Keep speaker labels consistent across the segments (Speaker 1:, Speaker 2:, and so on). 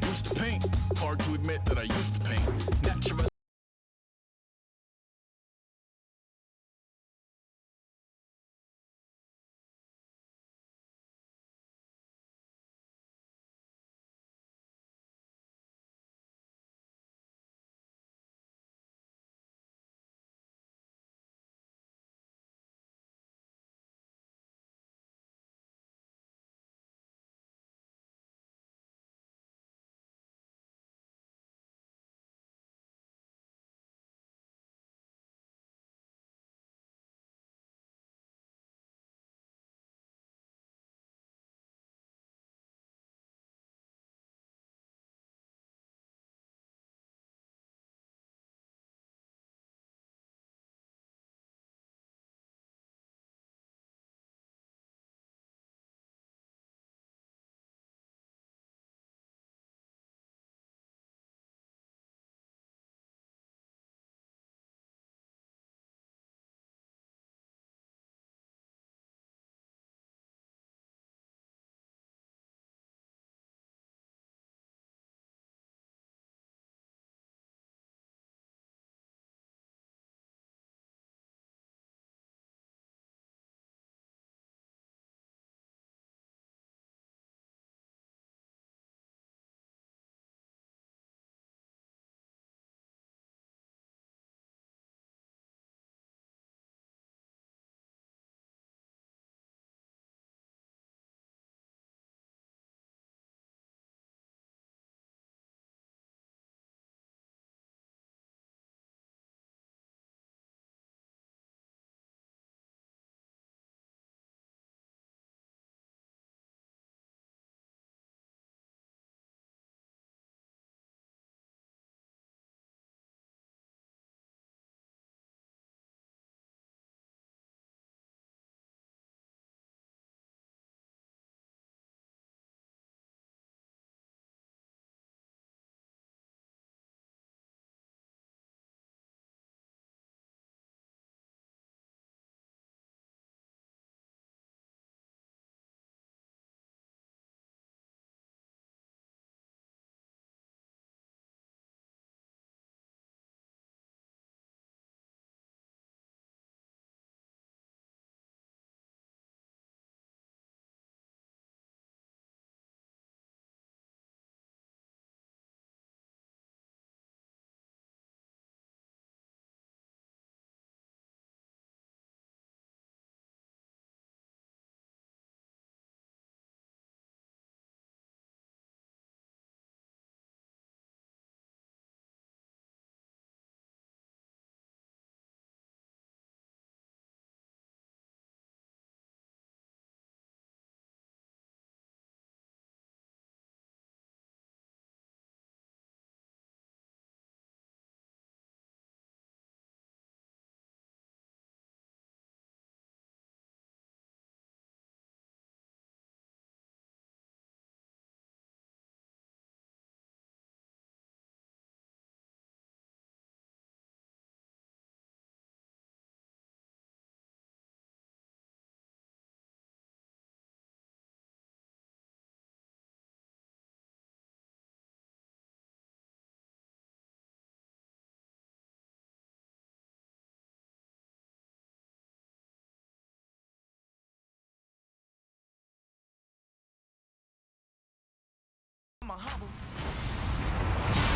Speaker 1: Used to paint, hard to admit that I used to paint. Natural.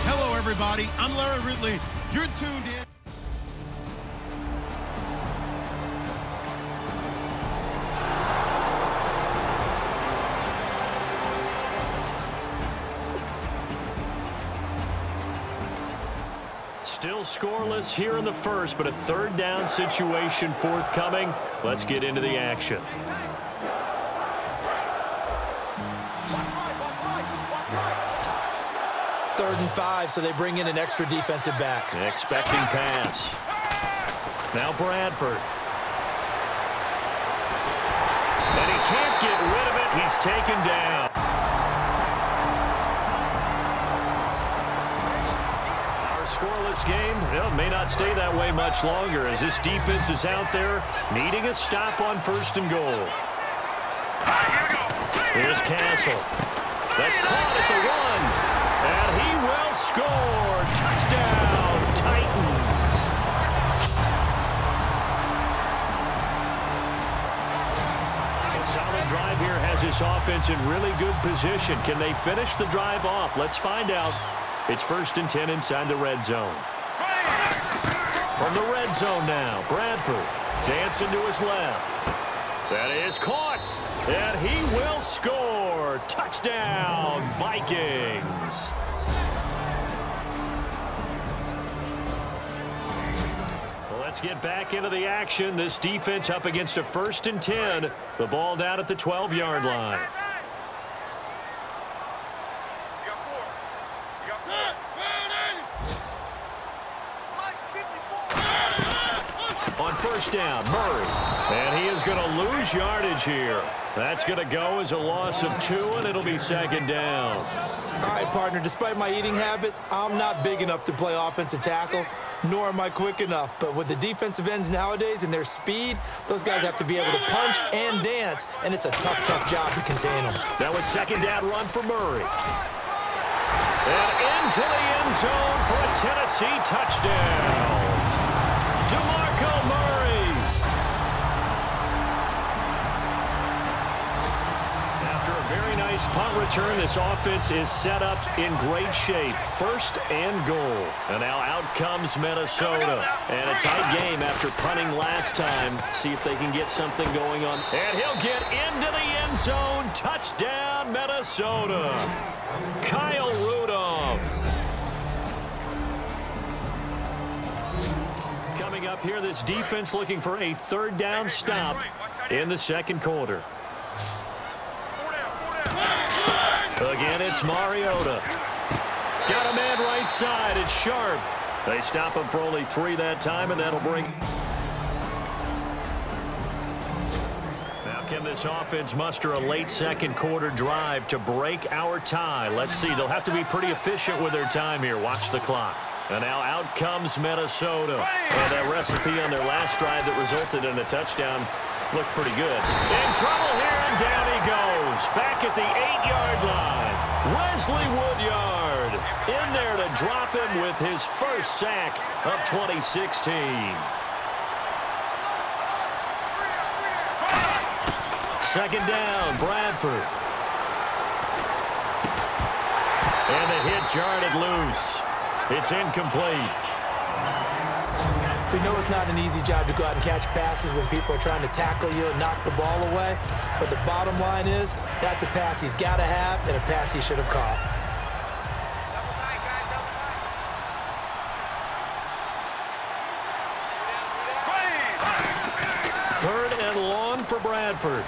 Speaker 2: Hello, everybody. I'm Larry Ridley. You're tuned in.
Speaker 3: Still scoreless here in the first, but a third down situation forthcoming. Let's get into the action.
Speaker 4: Third and 5, so they bring in an extra defensive back.
Speaker 3: Expecting pass. Now Bradford. And he can't get rid of it. He's taken down. Our scoreless game, well, may not stay that way much longer as this defense is out there needing a stop on 1st and goal. Here's Castle. That's caught at the one. And he will score. Touchdown, Titans. A solid drive here has this offense in really good position. Can they finish the drive off? Let's find out. It's 1st and 10 inside the red zone. From the red zone now, Bradford dancing to his left. That is caught, and he will score. Touchdown, Vikings. Well, let's get back into the action. This defense up against a 1st and 10. The ball down at the 12-yard line. On 1st down, Murray. And he is going to lose yardage here. That's going to go as a loss of 2, and it'll be 2nd down.
Speaker 4: All right, partner, despite my eating habits, I'm not big enough to play offensive tackle, nor am I quick enough. But with the defensive ends nowadays and their speed, those guys have to be able to punch and dance, and it's a tough, tough job to contain them.
Speaker 3: That was 2nd down run for Murray. And into the end zone for a Tennessee touchdown. DeMarco Murray. After a very nice punt return, this offense is set up in great shape. 1st and goal. And now out comes Minnesota. And a tight game after punting last time. See if they can get something going on. And he'll get into the end zone. Touchdown, Minnesota. Kyle Rudolph. Coming up here, this defense looking for a 3rd down stop in the 2nd quarter. Again, it's Mariota. Got a man right side. It's Sharp. They stop him for only 3 that time, and that'll bring... Now, can this offense muster a late 2nd quarter drive to break our tie? Let's see. They'll have to be pretty efficient with their time here. Watch the clock. And now out comes Minnesota. And that recipe on their last drive that resulted in a touchdown looked pretty good. In trouble here, and down he goes. Back at the 8-yard line. Wesley Woodyard in there to drop him with his first sack of 2016. Second down, Bradford. And the hit jarred it loose. It's incomplete.
Speaker 4: We know it's not an easy job to go out and catch passes when people are trying to tackle you and knock the ball away. But the bottom line is, that's a pass he's got to have and a pass he should have caught.
Speaker 3: Third and long for Bradford.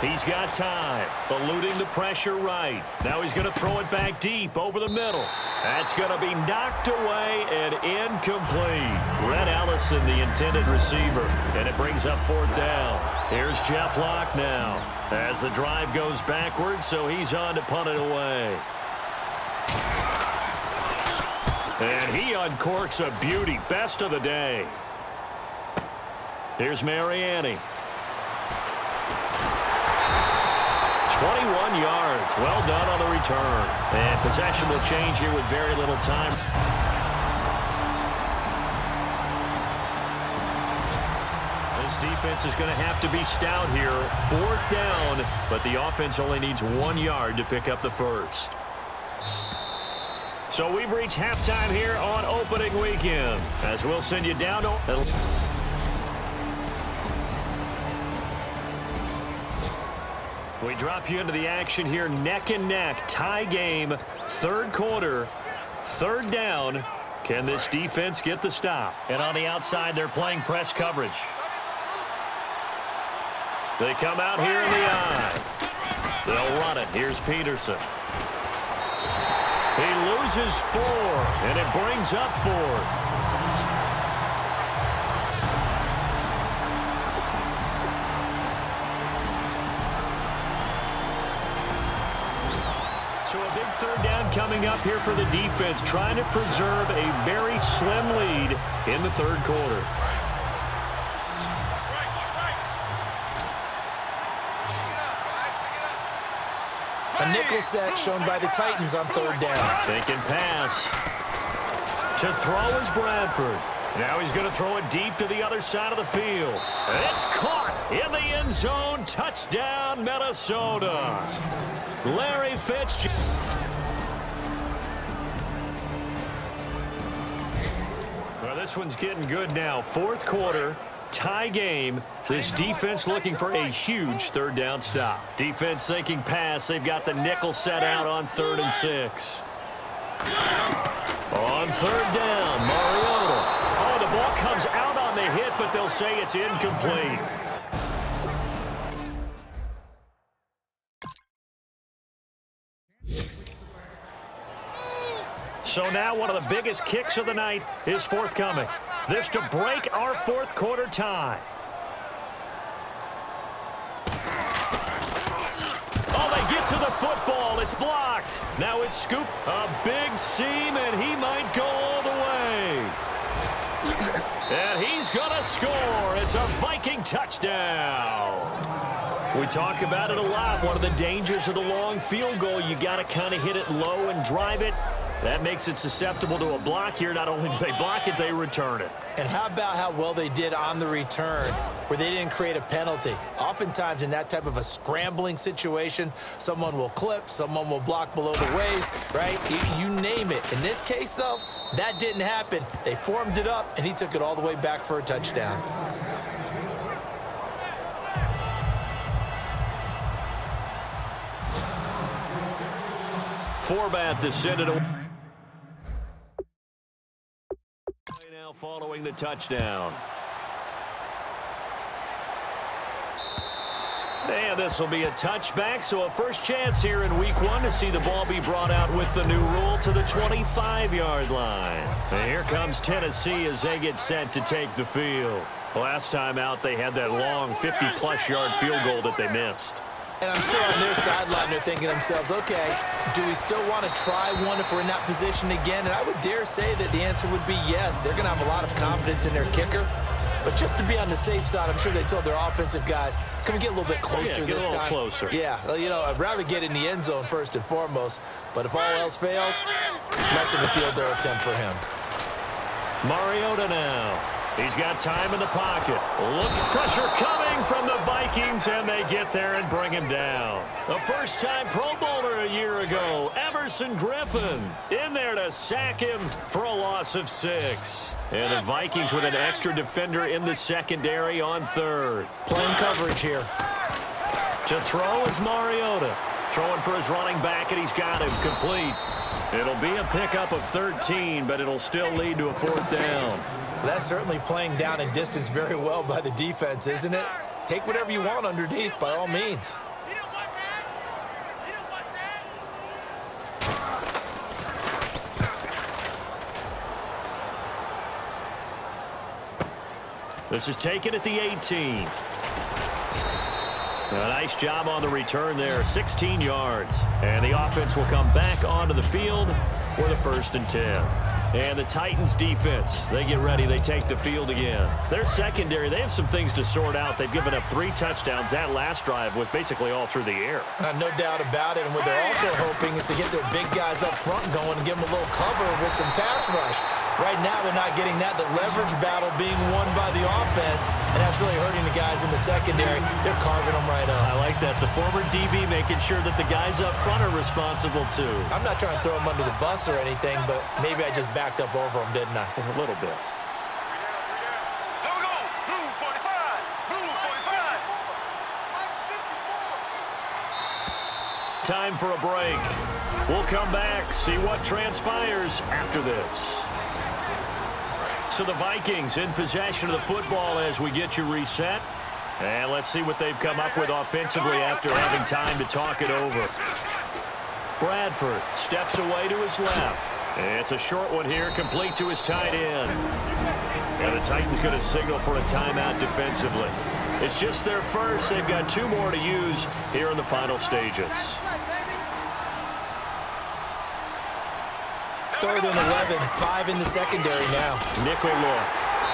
Speaker 3: He's got time, eluding the pressure right. Now he's going to throw it back deep over the middle. That's going to be knocked away and incomplete. Red Allison, the intended receiver, and it brings up 4th down. Here's Jeff Locke now as the drive goes backwards, so he's on to punt it away. And he uncorks a beauty. Best of the day. Here's Mariani. 21 yards. Well done on the return. And possession will change here with very little time. This defense is going to have to be stout here. 4th down, but the offense only needs 1 yard to pick up the first. So we've reached halftime here on opening weekend, as we'll send you down to... We drop you into the action here, neck and neck, tie game, 3rd quarter, 3rd down. Can this defense get the stop? And on the outside, they're playing press coverage. They come out here in the eye. They'll run it. Here's Peterson. He loses 4, and it brings up 4th. So a big 3rd down coming up here for the defense, trying to preserve a very slim lead in the 3rd quarter.
Speaker 4: A nickel set shown by the Titans on third down.
Speaker 3: Thinking pass. To throw is Bradford. Now he's going to throw it deep to the other side of the field. And it's caught in the end zone. Touchdown, Minnesota. Larry Fitzgerald. Well, this one's getting good now. Fourth quarter, tie game. This defense looking for a huge third down stop. Defense thinking pass. They've got the nickel set out on 3rd and 6. On 3rd down, Mariota. Oh, the ball comes out on the hit, but they'll say it's incomplete. So now one of the biggest kicks of the night is forthcoming. This to break our fourth quarter tie. Oh, they get to the football. It's blocked. Now it's scooped. A big seam, and he might go all the way. And he's going to score. It's a Viking touchdown. We talk about it a lot. One of the dangers of the long field goal, you got to kind of hit it low and drive it. That makes it susceptible to a block here. Not only do they block it, they return it.
Speaker 4: And how about how well they did on the return, where they didn't create a penalty? Oftentimes in that type of a scrambling situation, someone will clip, someone will block below the waist, right? You name it. In this case, though, that didn't happen. They formed it up, and he took it all the way back for a touchdown.
Speaker 3: Forbat to send it away. Now following the touchdown. And this will be a touchback, so a first chance here in week 1 to see the ball be brought out with the new rule to the 25-yard line. And here comes Tennessee as they get set to take the field. Last time out, they had that long 50-plus yard field goal that they missed.
Speaker 4: And I'm sure on their sideline they're thinking to themselves, okay, do we still want to try one if we're in that position again? And I would dare say that the answer would be yes. They're going to have a lot of confidence in their kicker. But just to be on the safe side, I'm sure they told their offensive guys, can we get a little bit closer this time?
Speaker 3: Get a little closer.
Speaker 4: Yeah, well, you know, I'd rather get in the end zone first and foremost. But if all else fails, less of a field goal attempt for him.
Speaker 3: Mariota now. He's got time in the pocket. Look, pressure coming from the Vikings, and they get there and bring him down. A first-time Pro Bowler a year ago, Everson Griffin, in there to sack him for a loss of 6. And the Vikings with an extra defender in the secondary on 3rd.
Speaker 4: Playing coverage here.
Speaker 3: To throw is Mariota. Throwing for his running back, and he's got him complete. It'll be a pickup of 13, but it'll still lead to a 4th down.
Speaker 4: That's certainly playing down and distance very well by the defense, isn't it? Take whatever you want underneath, by all means.
Speaker 3: This is taken at the 18. A nice job on the return there, 16 yards. And the offense will come back onto the field for the 1st and 10. And the Titans defense, they get ready. They take the field again. Their secondary, they have some things to sort out. They've given up 3 touchdowns. That last drive was basically all through the air.
Speaker 4: No doubt about it. And what they're also hoping is to get their big guys up front going and give them a little cover with some pass rush. Right now, they're not getting that. The leverage battle being won by the offense, and that's really hurting the guys in the secondary. They're carving them right up.
Speaker 3: I like that. The former DB making sure that the guys up front are responsible, too.
Speaker 4: I'm not trying to throw them under the bus or anything, but maybe I just backed up over them, didn't I?
Speaker 3: A little bit.
Speaker 2: Here we go. Blue 45. Blue 45.
Speaker 3: Time for a break. We'll come back, see what transpires after this. So the Vikings in possession of the football as we get you reset. And let's see what they've come up with offensively after having time to talk it over. Bradford steps away to his left. And it's a short one here, complete to his tight end. And the Titans going to signal for a timeout defensively. It's just their first. They've got 2 more to use here in the final stages.
Speaker 4: 3rd and 11, 5 in the secondary now.
Speaker 3: Nickel look.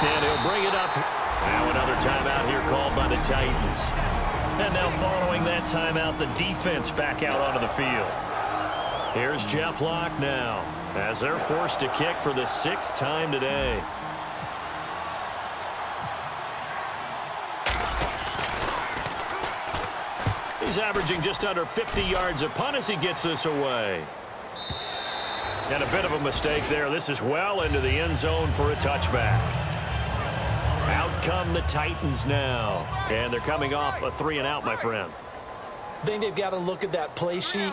Speaker 3: And he'll bring it up. Now another timeout here called by the Titans. And now following that timeout, the defense back out onto the field. Here's Jeff Locke now as they're forced to kick for the 6th time today. He's averaging just under 50 yards a punt as he gets this away. And a bit of a mistake there. This is well into the end zone for a touchback. Out come the Titans now. And they're coming off a 3-and-out, my friend.
Speaker 4: I think they've got to look at that play sheet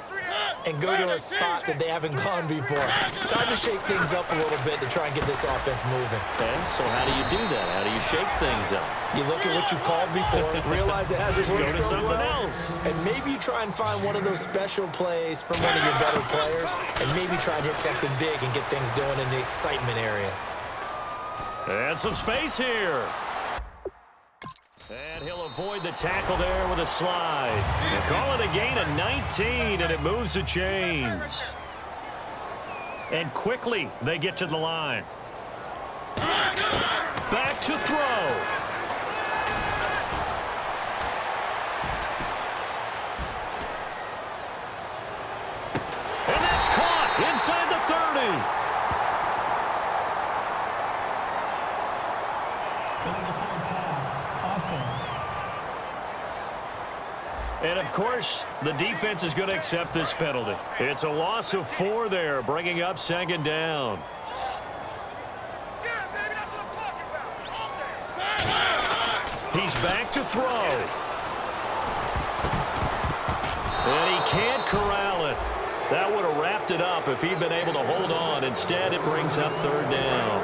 Speaker 4: and go to a spot that they haven't gone before. Time to shake things up a little bit to try and get this offense moving.
Speaker 3: Okay, so how do you do that? How do you shake things up?
Speaker 4: You look at what you called before, realize it hasn't worked
Speaker 3: Go to
Speaker 4: so
Speaker 3: something
Speaker 4: well,
Speaker 3: else.
Speaker 4: and maybe you try and find one of those special plays from one of your better players, and maybe try and hit something big and get things going in the excitement area.
Speaker 3: And some space here. And he'll avoid the tackle there with a slide. And call it a gain of 19, and it moves the chains. And quickly they get to the line. Back to throw. And that's caught inside the 30. And, of course, the defense is going to accept this penalty. It's a loss of 4 there, bringing up 2nd down. He's back to throw. And he can't corral it. That would have wrapped it up if he'd been able to hold on. Instead, it brings up 3rd down.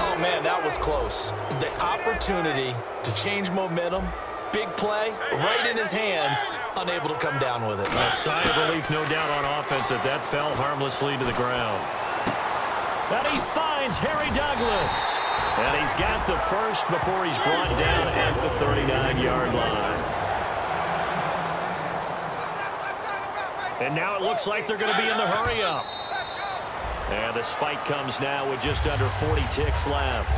Speaker 4: Oh, man, that was close. The opportunity to change momentum, big play, right in his hands, unable to come down with it.
Speaker 3: A sigh of relief, no doubt, on offense that fell harmlessly to the ground. And he finds Harry Douglas. And he's got the first before he's brought down at the 39-yard line. And now it looks like they're going to be in the hurry-up. And the spike comes now with just under 40 ticks left.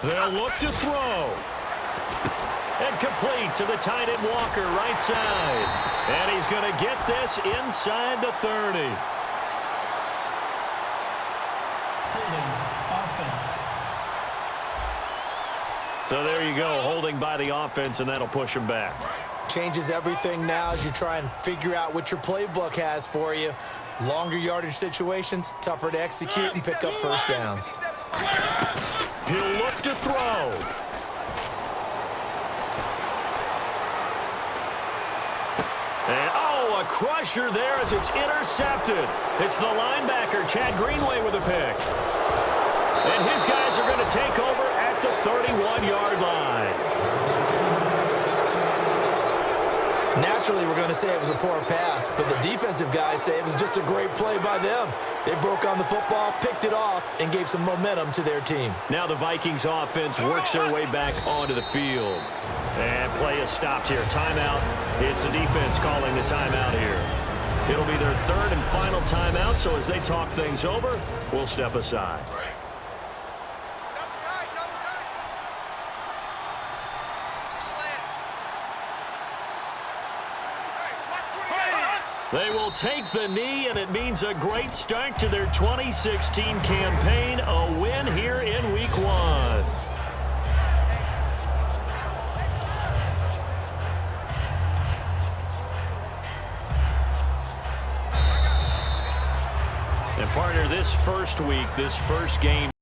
Speaker 3: They'll look to throw. And complete to the tight end Walker, right side. And he's going to get this inside the 30. So there you go, holding by the offense, and that'll push him back.
Speaker 4: Changes everything now as you try and figure out what your playbook has for you. Longer yardage situations, tougher to execute and pick up first downs.
Speaker 3: He'll look to throw. And, oh, a crusher there as it's intercepted. It's the linebacker, Chad Greenway, with a pick. And his guys are going to take over at the 31-yard line.
Speaker 4: Naturally, we're going to say it was a poor pass, but the defensive guys say it was just a great play by them. They broke on the football, picked it off, and gave some momentum to their team.
Speaker 3: Now the Vikings offense works their way back onto the field. And play is stopped here. Timeout. It's the defense calling the timeout here. It'll be their 3rd and final timeout, so as they talk things over, we'll step aside. They will take the knee, and it means a great start to their 2016 campaign, a win here in Week 1. And partner, this first week, this first game,